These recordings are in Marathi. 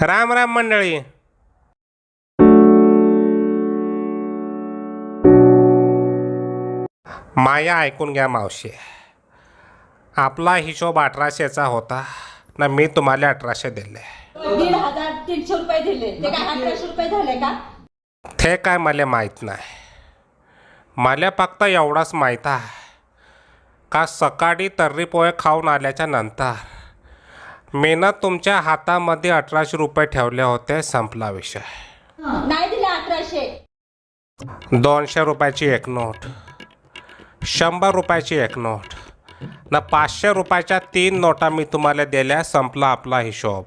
राम राम मंडळी. माया ऐकून घ्या मावशी. आपला हिशोब 1800चा होता ना. मी तुम्हाला 1800 दिले. 1,300 रुपये दिले. ते काय 1800 रुपये झाले का? ते काय मला माहीत नाही. मला फक्त एवढंच माहीत आहे का सकाळी तर्री पोहे खाऊन आल्याच्या नंतर मी ना तुमच्या हातामध्ये 1800 रुपये ठेवले होते. संपला विषय. नाही दिले 1800. 200 रुपयाची एक नोट, 100 रुपयाची एक नोट ना 500 रुपयाच्या 3 नोटा मी तुम्हाला दिल्या. संपला आपला हिशोब.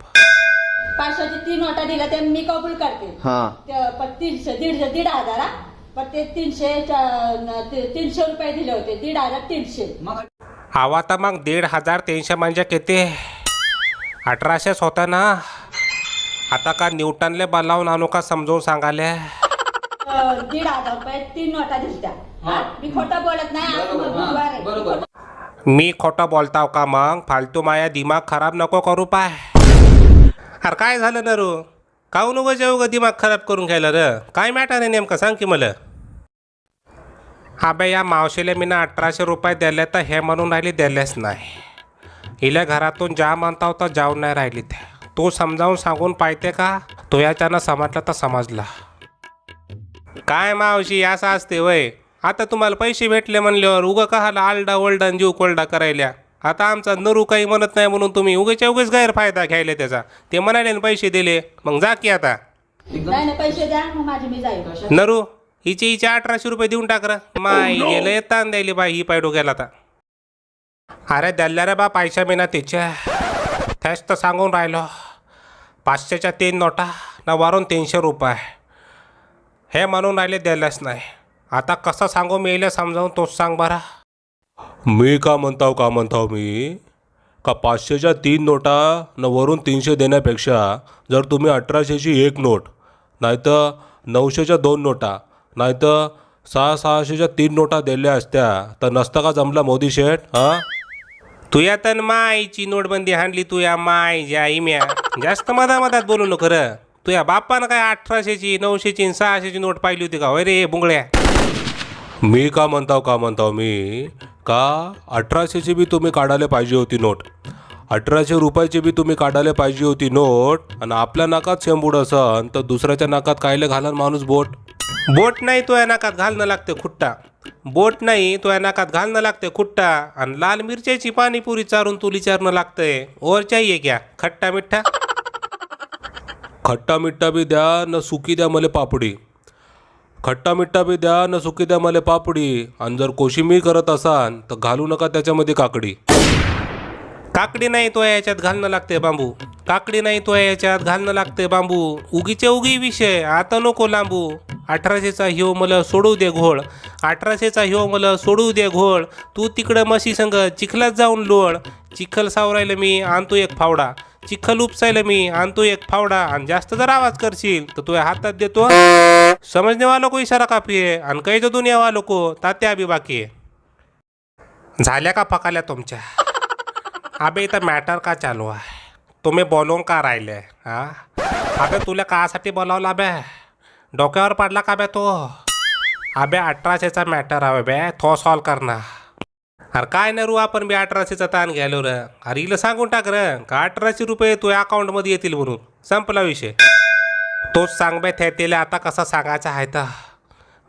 500ची 3 नोटा दिल्या ते मी कबूल करते. पण 300 1,500 पण ते 300 रुपये दिले होते. 1,300. हवा तर मग 1,300 म्हणजे किती? 1800च होतं ना. आता का न्यूटनले बोलावून आणू का समजून सांगाले? 1,500 रुपये 3 नोटा दिल्या. मी खोटं बोलत नाही. आज बुधवार आहे. बरोबर. मी खोटं बोलताव का मग? फालतू माया दिमाग खराब नको करू पाय. अरे काय झालं ना रू? काहून उगं दिमाग खराब करून घ्यायला र? काय मॅटर आहे नेमकं सांग की मला. अबे या मावशीला मी ना 1800 रुपये दिले तर हे म्हणून राहिली दिलेच नाही. हिला घरातून जा म्हणता होता जाऊन नाही राहिली. ते तू समजावून सांगून पाहिजे का? तो याच्यानं समजला तर समजला. काय मावशी असं असते वय? आता तुम्हाला पैसे भेटले म्हणल्यावर उगं कहाला आलडा ओलडा जीव कोलडा करायला? आता आमचा नरू काही म्हणत नाही म्हणून तुम्ही उगेच्या उगेच गैरफायदा घ्यायला त्याचा. ते म्हणाले पैसे दिले मग जा की आता. नाही ना पैसे द्या मग माझी मी जाईल. नरू हिचे 1800 रुपये देऊन टाक र. माय गेलं येतान द्यायली बाई ही पाय डोक्याला आता. अरे द्यायला रे बा पैसा मी ना तिच्या. त्याच तर सांगून राहिलो. 500च्या 3 नोटा ना वरून 300 रुपये हे म्हणून राहिले द्यायलाच नाही. आता कसं सांगू मी येईल समजावून तोच सांग बरा. मी का म्हणताव मी का 500च्या 3 नोटा न वरून 300 देण्यापेक्षा जर तुम्ही 1800ची एक नोट नाहीतर 900च्या 2 नोटा नाहीतर 600च्या 3 नोटा दिल्या असत्या तर नसता का जमला मोदी शेठ? हां तू या तर माईची नोटबंदी हाणली. तू या माय ज्या इम्या जास्त मधात बोलू नको खरं. तू या बाप्पानं काय 1800ची 900ची 600ची नोट पाहिली होती का? होय रे बुंगळ्या. मी का म्हणताव मी का 1800ची बी तुम्ही काढायला पाहिजे होती नोट. 1800 रुपयाची बी तुम्ही काढायला पाहिजे होती नोट. आणि आपल्या नाकात शेंबूड असन तर दुसऱ्याच्या नाकात कायले घालन माणूस बोट? बोट नाही तो या नाकात घालणं लागते खुट्टा. बोट नाही तो या नाकात घालणं लागते खुट्टा. आणि लाल मिरच्याची पाणीपुरी चारून तुली चारणं लागतंय. और चाहिए क्या खट्टा मिठ्ठा? खट्टा मिठ्ठा बी द्या न सुकी द्या मले पापडी. खट्टा मिठ्ठा बी द्या न सुकी द्या मले पापडी. आणि जर कोशिंबीर करत असाल तर घालू नका त्याच्यामध्ये काकडी. काकडी नाही तो याच्यात घालणं लागते बांबू. काकडी नाही तो याच्यात घालणं लागते बांबू. उगीचे उगी विषय आता नको लांबू. 1800चा ह्यो मला सोडू दे घोळ. 1800चा ह्यो मला सोडू दे घोळ. तू तिकडं म्हशी संग चिखलात जाऊन लोळ. चिखल सावरायला मी आणतो एक फावडा. चिखल उपसायला मी आणतो एक फावडा. आणि जास्त जर आवाज करशील तर तुझ्या हातात देतो समजणे वालो को इशारा काफी आहे. आणि काही तो दुनिया वालो को तात्या बी बाकी आहे. झाल्या का पकाल्या तुमच्या? अबे इथं मॅटर का चालू आहे? तुम्ही बोलून का राहिले? हां अबे तुला कासाठी बोलावला अबे? डोक्यावर पडला का बे तो? अबे 1800चा मॅटर हवे बे तो सॉल्व करणार. अरे काय नाही रू आपण बी 1800चा ताण घ्यायलो र. अरे हिला सांगून टाक र का 1800 रुपये तुझ्या अकाउंटमध्ये येतील म्हणून. संपला विषय. तोच सांग बे त्याला आता कसं सांगायचं आहे तर.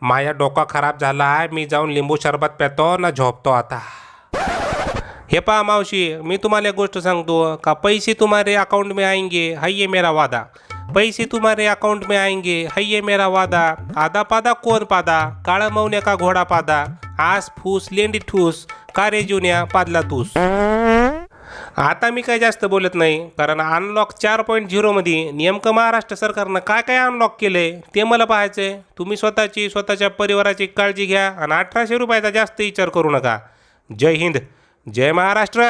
माझ्या डोका खराब झाला आहे. मी जाऊन लिंबू शरबत पितो ना झोपतो आता. हे पहा मावशी मी तुम्हाला एक गोष्ट सांगतो का पैसे तुम्हारे अकाउंट में आएंगे है ये मेरा वादा. पैसे तुम्हारे अकाउंट में आएंगे है ये मेरा वादा. आधा पादा कोण पादा काळा मौन्या का घोडा पादा. आस फूस लेंडी ठूस का रे जुन्या पादला तूस. आता मी काही जास्त बोलत नाही कारण अनलॉक 4.0 मध्ये नेमकं महाराष्ट्र सरकारनं काय काय अनलॉक केलंय ते मला पाहायचंय. तुम्ही स्वतःच्या परिवाराची काळजी घ्या आणि 1800 रुपयाचा जास्त विचार करू नका. जय हिंद जय महाराष्ट्र.